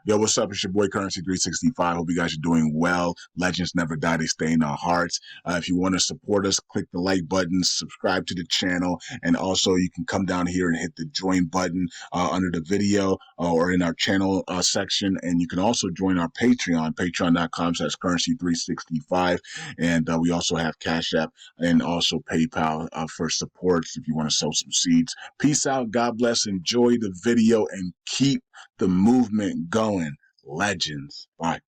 Yo, what's up? It's your boy Currency 365. Hope you guys are doing well. Legends never die, they stay in our hearts. If you want to support us, click the like button, subscribe to the channel, and also you can come down here and hit the join button under the video or in our channel section. And you can also join our Patreon, patreon.com/currency365. And we also have Cash App and also PayPal for support if you want to sow some seeds. Peace out. God bless. Enjoy the video and keep the movement going. Legends. Bye.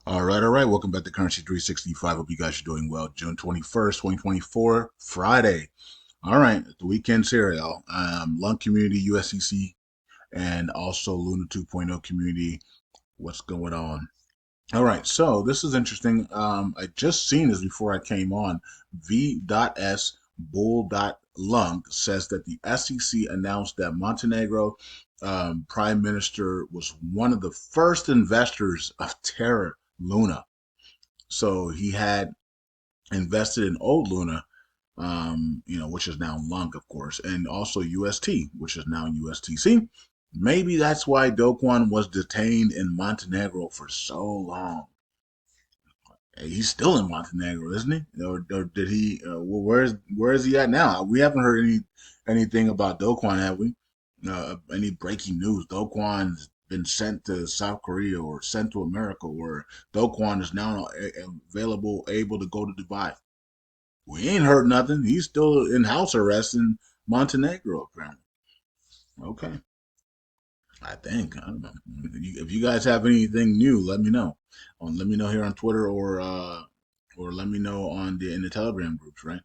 All right, all right. Welcome back to Currency 365. Hope you guys are doing well. June 21st, 2024, Friday. All right, the weekend's here, y'all. Lung Community, USCC, and also Luna 2.0 Community. What's going on? All right, so this is interesting. I just seen this before I came on. V.S. Bull.lung says that the SEC announced that Montenegro Prime Minister was one of the first investors of Terra Luna. So he had invested in old Luna, which is now Lung, of course, and also UST, which is now USTC. Maybe that's why Do Kwon was detained in Montenegro for so long. He's still in Montenegro, isn't he? Or did he? Well, where is he at now? We haven't heard anything about Do Kwon, have we? Any breaking news? Do Kwon's been sent to South Korea or sent to America, or Do Kwon is now able to go to Dubai. We ain't heard nothing. He's still in house arrest in Montenegro, apparently. Okay. I think. I don't know. If you guys have anything new, let me know. Let me know here on Twitter or let me know on the in the Telegram groups, right?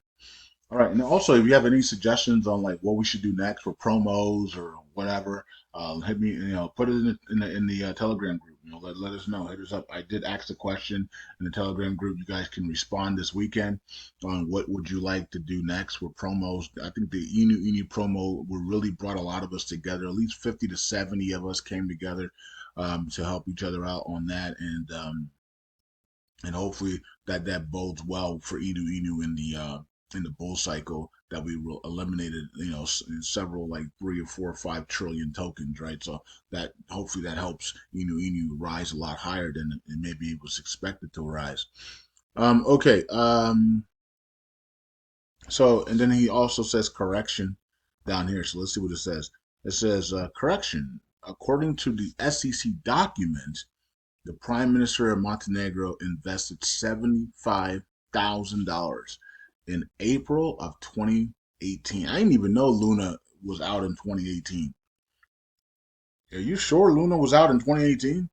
All right, and also if you have any suggestions on like what we should do next for promos or whatever, hit me. Put it in the Telegram group. Let us know. Hit us up. I did ask the question in the Telegram group. You guys can respond this weekend on what would you like to do next for promos. I think the Inu promo really brought a lot of us together. At least 50 to 70 of us came together to help each other out on that, and hopefully that bodes well for Inu in the bull cycle that we eliminated, several like 3 or 4 or 5 trillion tokens, right? So that hopefully that helps Inu rise a lot higher than it maybe it was expected to rise. Okay. So and then he also says correction down here. So let's see what it says. It says correction. According to the SEC document, the Prime Minister of Montenegro invested $75,000 in April of 2018. I didn't even know Luna was out in 2018. Are you sure Luna was out in 2018?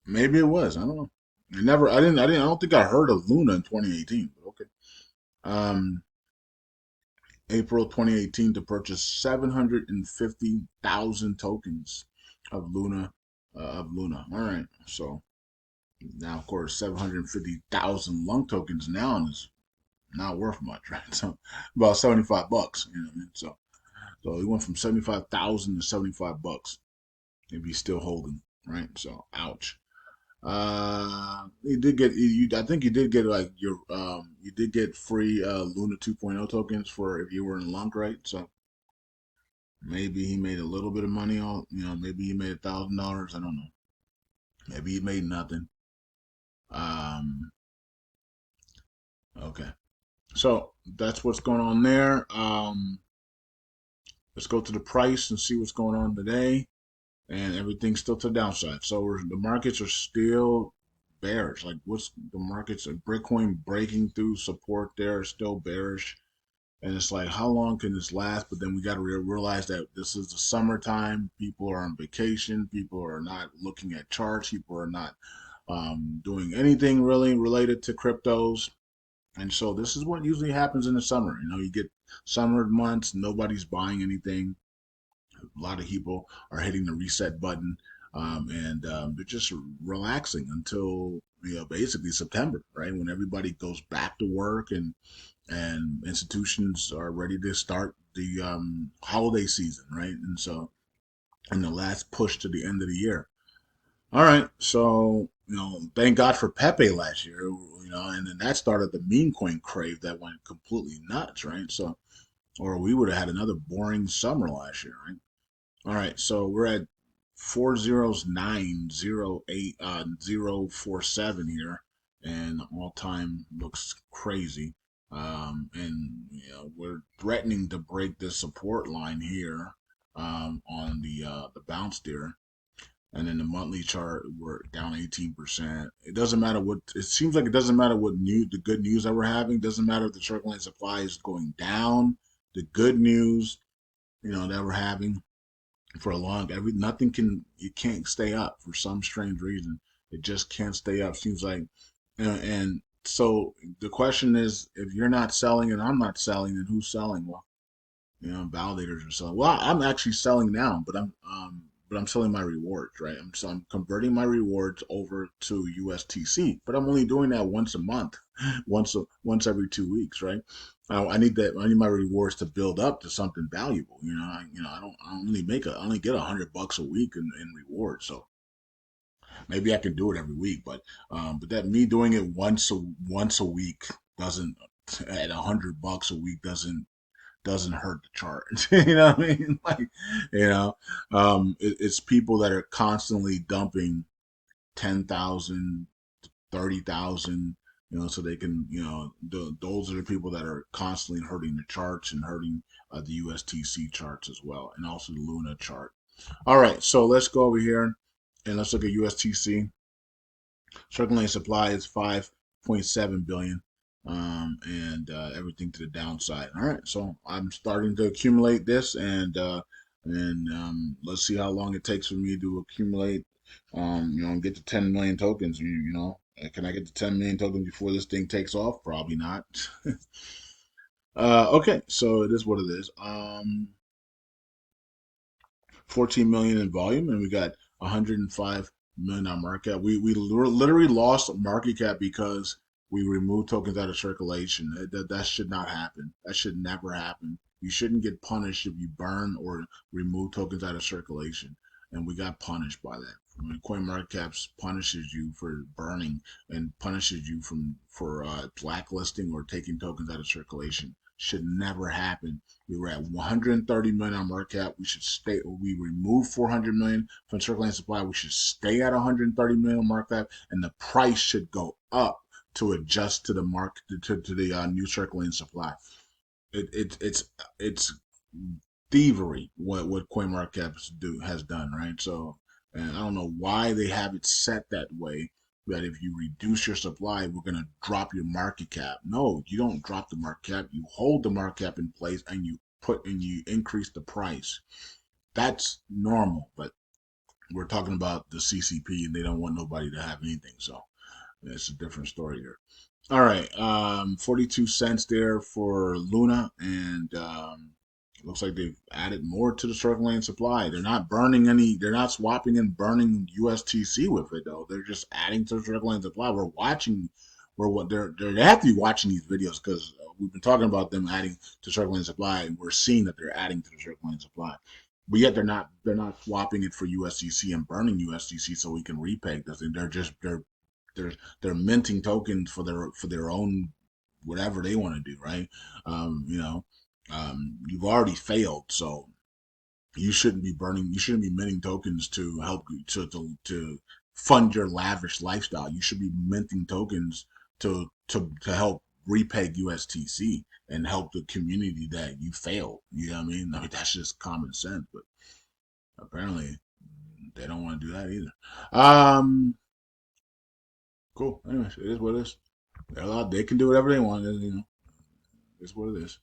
Maybe it was. I don't know. I don't think I heard of Luna in 2018, but okay. Um, April 2018 to purchase 750,000 tokens of Luna. All right. So now, of course, 750,000 lung tokens now is not worth much, right? So about $75, you know what I mean? So he went from 75,000 to $75 if he's still holding, right? So ouch. He did get you. I think you did get like you did get free Luna 2.0 tokens for if you were in lung, right? So maybe he made a little bit of money on, maybe he made $1,000. I don't know. Maybe he made nothing. Um, okay. So that's what's going on there. Let's go to the price and see what's going on today. And everything's still to the downside. So the markets are still bearish. Like what's the markets? Bitcoin breaking through support there, still bearish. And it's like, how long can this last? But then we got to realize that this is the summertime. People are on vacation. People are not looking at charts. People are not doing anything really related to cryptos. And so this is what usually happens in the summer. You get summer months, nobody's buying anything. A lot of people are hitting the reset button, and they're just relaxing until basically September, right? When everybody goes back to work and institutions are ready to start the holiday season, right? And so in the last push to the end of the year. All right, so thank God for Pepe last year, and then that started the meme coin crave that went completely nuts, right? So, or we would have had another boring summer last year, right? All right, so we're at 40908 047 here, and all time looks crazy. And we're threatening to break this support line here on the bounce there. And then the monthly chart, we're down 18%. It doesn't matter what, it seems like it doesn't matter what the good news that we're having. It doesn't matter if the circulating supply is going down. The good news, that we're having for a nothing it can't stay up for some strange reason. It just can't stay up. Seems like, and so the question is, if you're not selling and I'm not selling, then who's selling? Well, validators are selling. Well, I'm actually selling now, but I'm selling my rewards, right? I'm converting my rewards over to USTC, but I'm only doing that once a month, once every 2 weeks, right? I need that. I need my rewards to build up to something valuable. I only I only get $100 a week in rewards, so maybe I can do it every week, but that me doing it once a week doesn't at $100 a week doesn't hurt the chart. You know what I mean? Like, it's people that are constantly dumping 10,000, 30,000, so they can, those are the people that are constantly hurting the charts and hurting the USTC charts as well, and also the Luna chart. All right, so let's go over here and let's look at USTC. Circulating supply is 5.7 billion, and everything to the downside. All right, so I'm starting to accumulate this, and let's see how long it takes for me to accumulate. And get to 10 million tokens. Can I get to 10 million tokens before this thing takes off? Probably not. Okay, so it is what it is. 14 million in volume, and we got 105 million on market cap. We literally lost market cap because we removed tokens out of circulation. That should not happen. That should never happen. You shouldn't get punished if you burn or remove tokens out of circulation, and we got punished by that. I mean, CoinMarketCap punishes you for burning and punishes you for blacklisting or taking tokens out of circulation. Should never happen. We were at 130 million on market cap. We should stay. We removed 400 million from circulating supply. We should stay at 130 million market cap, and the price should go up to adjust to the market to the new circulating supply. It's thievery what CoinMarketCap has done, right? So, and I don't know why they have it set that way. That if you reduce your supply, we're gonna drop your market cap. No, you don't drop the market cap. You hold the market cap in place, and you increase the price. That's normal, but we're talking about the CCP, and they don't want nobody to have anything. So it's a different story here. All right, 42 cents there for Luna, and looks like they've added more to the circulating supply. They're not burning any. They're not swapping and burning USTC with it though. They're just adding to the circulating supply. We're watching. We're what they have to be watching these videos because we've been talking about them adding to circulating supply, and we're seeing that they're adding to the circulating supply. But yet they're not swapping it for USDC and burning USDC so we can repeg this. And they're minting tokens for their own whatever they want to do, right? You've already failed, so you shouldn't be burning. You shouldn't be minting tokens to help you to fund your lavish lifestyle. You should be minting tokens to help repeg USTC and help the community that you failed. You know what I mean? I mean that's just common sense, but apparently they don't want to do that either. Cool. Anyways, it is what it is. They're allowed. They can do whatever they want. It's what it is.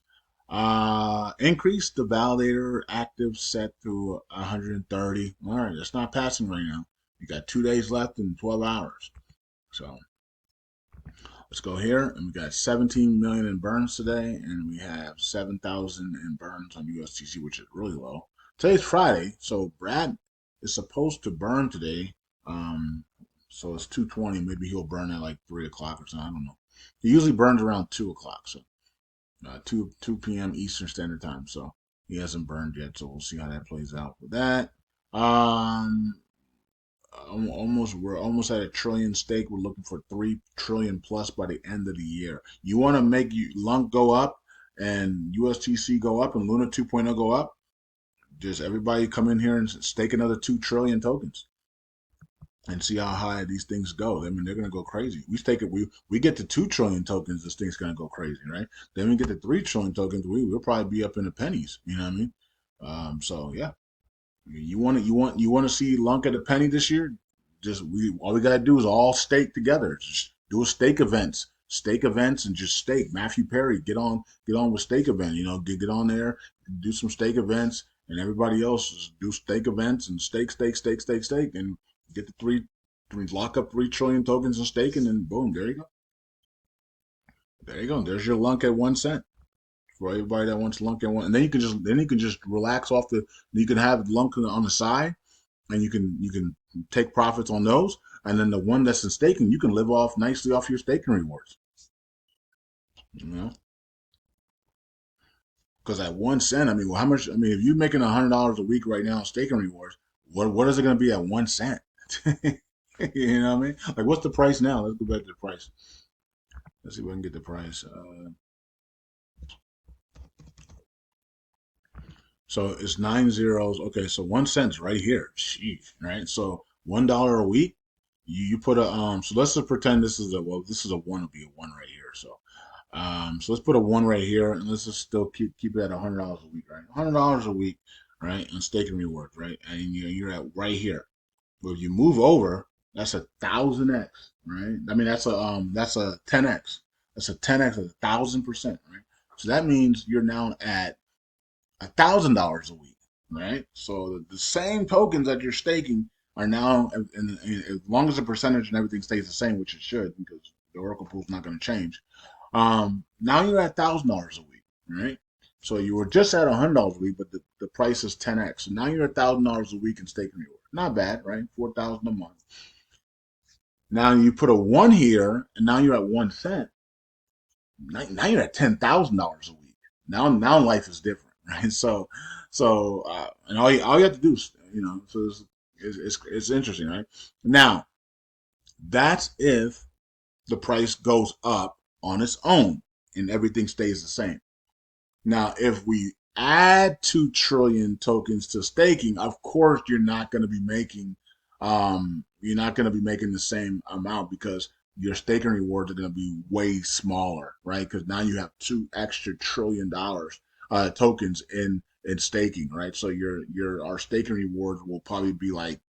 Increase the validator active set to 130. All right, it's not passing right now. You got 2 days left in 12 hours. So let's go here, and we got 17 million in burns today, and we have 7,000 in burns on USTC, which is really low. Today's Friday, so Brad is supposed to burn today. So it's 2:20. Maybe he'll burn at like 3 o'clock or something. I don't know. He usually burns around 2 o'clock, so 2 p.m. Eastern Standard Time. So he hasn't burned yet, so we'll see how that plays out with that. Um, we're almost at a trillion stake. We're looking for 3 trillion plus by the end of the year. You want to make you Lunk go up and USTC go up and Luna 2.0 go up. Just everybody come in here and stake another 2 trillion tokens and see how high these things go. I mean, they're gonna go crazy. We stake it. We get to 2 trillion tokens. This thing's gonna go crazy, right? Then we get to 3 trillion tokens. We'll probably be up in the pennies. You know what I mean? So yeah, you want to see Lunk at a penny this year? Just we all we gotta do is all stake together. Just do a stake events, and just stake. Matthew Perry, get on with stake event. Get on there, do some stake events, and everybody else just do stake events and stake, and get the lock up 3 trillion tokens and stake, and then boom, there you go, there you go. There's your Lunk at 1 cent for everybody that wants Lunk at one, and then you can just relax off the. You can have Lunk on the side and you can take profits on those, and then the one that's in staking, you can live off nicely off your staking rewards. You know, because at 1 cent, I mean, well, how much? I mean, if you're making $100 a week right now in staking rewards, what is it going to be at 1 cent? You know what I mean? Like, what's the price now? Let's go back to the price. Let's see if I can get the price. So it's 9 zeros. Okay, so 1 cent's right here. Sheesh, right? So $1 a week. You put a So let's just pretend this is a one. Will be a one right here. So let's put a one right here, and let's just still keep it at $100 a week, right? $100 a week, right? And staking rewards, right? And you're at right here. But if you move over, that's 1,000x, right? I mean that's a 10x. That's a 10x, 1,000%, right? So that means you're now at $1,000 a week, right? So the same tokens that you're staking are now, and as long as the percentage and everything stays the same, which it should, because the Oracle pool is not going to change. Now you're at $1,000 a week, right? So you were just at $100 a week, but the price is 10x. So now you're at $1,000 a week in staking reward. Not bad, right? 4,000 a month. Now you put a one here, and now you're at 1 cent. Now you're at $10,000 a week. Now life is different, right? And all you have to do is so it's interesting, right? Now that's if the price goes up on its own and everything stays the same. Now, if we add 2 trillion tokens to staking, of course you're not going to be making the same amount because your staking rewards are going to be way smaller, right? Because now you have $2 extra trillion tokens in staking, right? So your our staking rewards will probably be like,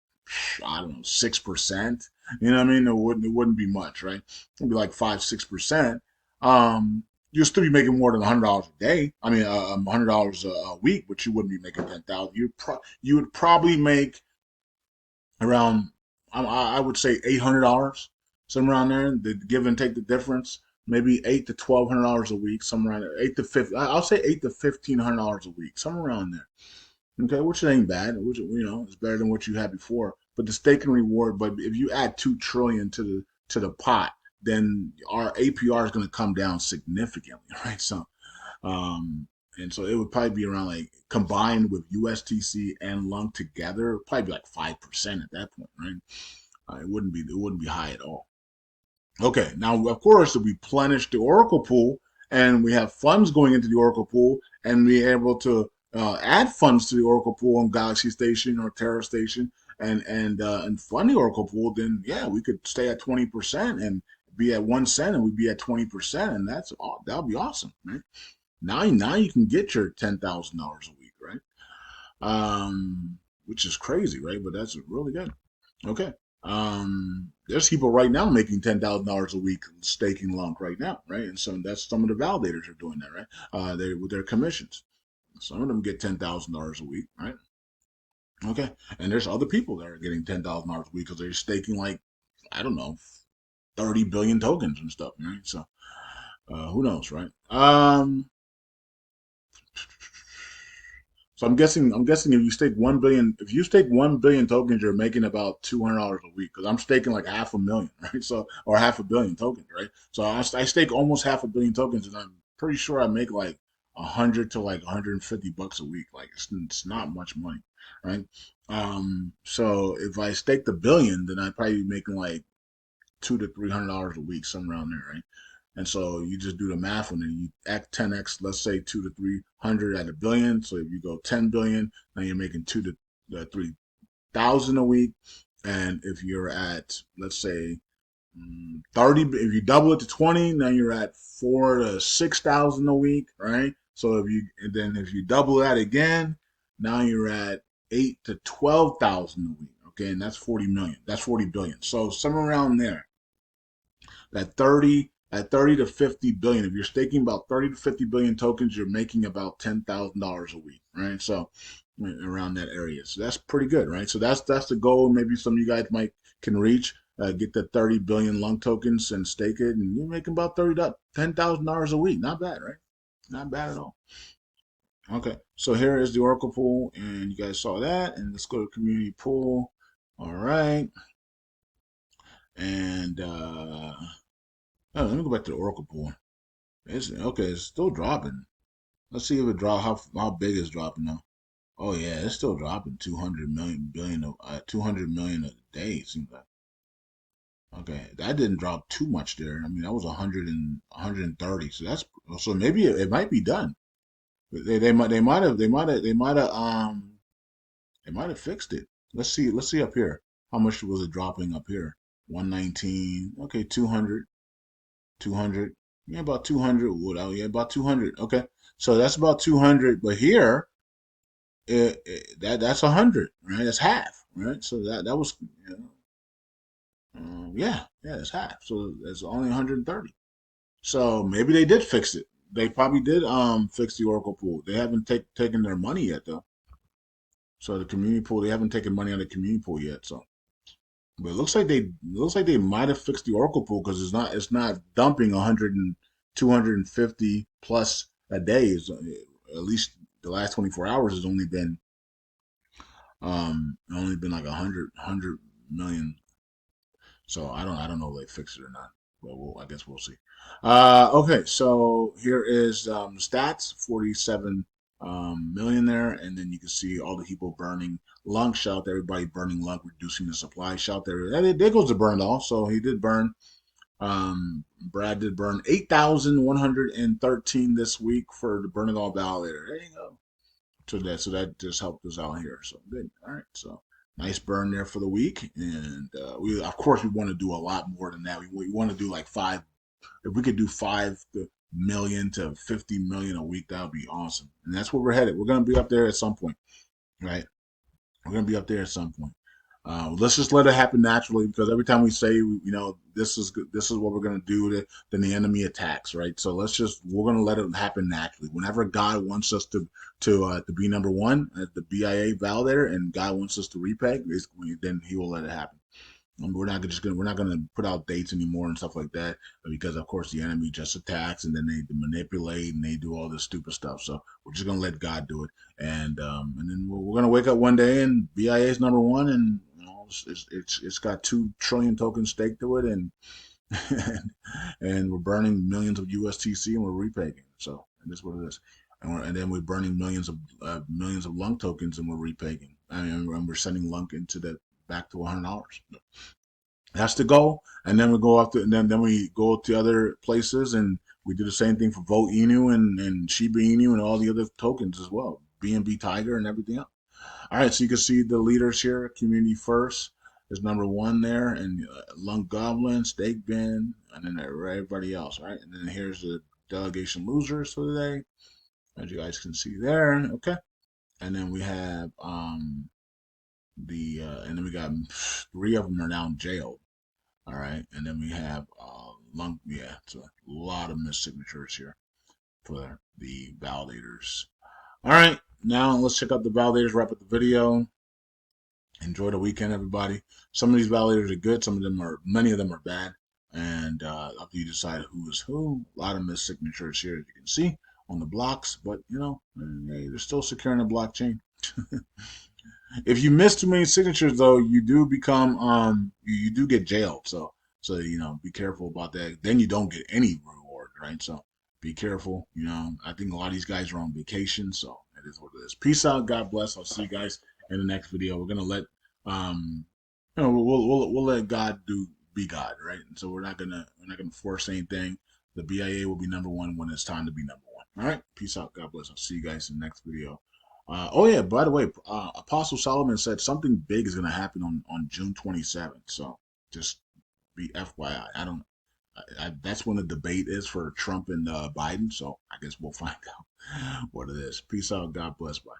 I don't know, 6%. You know what I mean? It wouldn't be much, right? It'd be like 5-6%. You'll still be making more than $100 a day. I mean, $100 a week, but you wouldn't be making 10,000. You would probably make around, I would say $800, somewhere around there. The give and take the difference, maybe $800 to $1,200 a week, somewhere around there. 8 to 50. I'll say $800 to $1,500 a week, somewhere around there. Okay, which ain't bad. Which is better than what you had before. But the staking reward. But if you add 2 trillion to the pot, then our APR is going to come down significantly, right? And so it would probably be around, like, combined with USTC and Lung together, probably be like 5% at that point, right? It wouldn't be high at all. Okay, now of course if we plenish the Oracle pool and we have funds going into the Oracle pool and be able to add funds to the Oracle pool on Galaxy Station or Terra Station and fund the Oracle pool, then yeah, we could stay at 20% and be at 1 cent, and we'd be at 20%, and that'll be awesome, right? Now you can get your $10,000 a week, right? Which is crazy, right? But that's really good. Okay. There's people right now making $10,000 a week staking Lunk right now, right? And that's some of the validators are doing that, right? They with their commissions. Some of them get $10,000 a week, right? Okay, and there's other people that are getting $10,000 a week because they're staking, like, I don't know, 30 billion tokens and stuff, right? So who knows, right? So I'm guessing if you stake 1 billion tokens, you're making about $200 a week. Because I'm staking like half a million, right? So, or half a billion tokens, right? So I stake almost half a billion tokens, and I'm pretty sure I make like 100 to like $150 a week. Like it's not much money, right? So if I staked a billion, then I'd probably be making like $200 to $300 a week, somewhere around there, right? And so you just do the math on it. You act 10x, let's say 2 to 300 at a billion. So if you go 10 billion, then you're making 2 to 3,000 a week. And if you're at, let's say, 30, if you double it to 20, now you're at 4 to 6,000 a week, right? So and then if you double that again, now you're at 8 to 12,000 a week. Okay, and that's 40 million. That's 40 billion. So somewhere around there, at 30 to 50 billion. If you're staking about 30 to 50 billion tokens, you're making about $10,000 a week, right? So around that area. So that's pretty good, right? So that's the goal. Maybe some of you guys might can reach. Get the 30 billion lung tokens and stake it, and you're making about $10,000 a week. Not bad, right? Not bad at all. Okay, so here is the Oracle pool, and you guys saw that. And let's go to community pool. All right, and oh, let me go back to the Oracle pool. It's okay. It's still dropping. Let's see if it drop. How big is dropping now? Oh yeah, it's still dropping. 200 million a day. It seems like. Okay, that didn't drop too much there. I mean, that was 130. So so maybe it might be done. They might have fixed it. Let's see up here. How much was it dropping up here? 119. Okay, 200. 200. Yeah, about 200. Yeah, about 200. Okay. So that's about 200. But here, that's 100, right? That's half, right? So that was, yeah, that's half. So that's only 130. So maybe they did fix it. They probably did fix the Oracle pool. They haven't taken their money yet though. So the community pool, they haven't taken money out of the community pool yet. So, but it looks like they might have fixed the Oracle pool because it's not dumping 100 and 250 plus a day. At least the last 24 hours has only been like 100 million. So I don't know if they fixed it or not, but I guess we'll see. Okay, so here is stats: 47 million there, and then you can see all the people burning lung. Shout out everybody burning lung, reducing the supply. Shout there. There goes the burn off. So he did burn. Brad did burn 8,113 this week for the burning all validator. There you go. So that just helped us out here. So good. All right. So nice burn there for the week, and we of course we want to do a lot more than that. We want to do like five. If we could do 5 million to 50 million a week, that would be awesome. And that's where we're headed. We're gonna be up there at some point, right? We're gonna be up there at some point. Let's just let it happen naturally because every time we say, this is what we're gonna do, then the enemy attacks, right? So we're gonna let it happen naturally. Whenever God wants us to be number one at the BIA validator, and God wants us to repeg, then He will let it happen. We're not gonna put out dates anymore and stuff like that because of course the enemy just attacks and then they manipulate and they do all this stupid stuff. So we're just gonna let God do it, and then we're gonna wake up one day and BIA is number one, and it's got 2 trillion tokens staked to it, and and we're burning millions of USTC and we're repegging. So that's what it is. And then we're burning millions of lung tokens and we're repegging. I mean, and we're sending lung into the back to $100. That's the goal. And then we go off to, and then we go to other places and we do the same thing for Vote Inu and Shiba Inu and all the other tokens as well. BNB Tiger and everything else. All right, so you can see the leaders here. Community First is number one there, and Lung Goblin, Stake Bin, and then everybody else, right? And then here's the delegation losers for today, as you guys can see there. Okay, and then we have and then we got 3 of them are now jailed. All right, and then we have Lung. Yeah, it's a lot of missed signatures here for the validators. All right, now let's check out the validators. Wrap up the video. Enjoy the weekend, everybody. Some of these validators are good. Many of them are bad. And after you decide who is who, a lot of missed signatures here, as you can see on the blocks. But hey, they're still securing the blockchain. If you miss too many signatures, though, you do become you do get jailed. So be careful about that. Then you don't get any reward, right? So be careful. I think a lot of these guys are on vacation, so it is what it is. Peace out. God bless. I'll see you guys in the next video. We're gonna let we'll let God do be God, right? And so we're not gonna force anything. The BIA will be number one when it's time to be number one. All right, peace out. God bless. I'll see you guys in the next video. Oh yeah, by the way, Apostle Solomon said something big is gonna happen on June 27th. So just be FYI. I don't. That's when the debate is for Trump and Biden. So I guess we'll find out what it is. Peace out. God bless. Bye.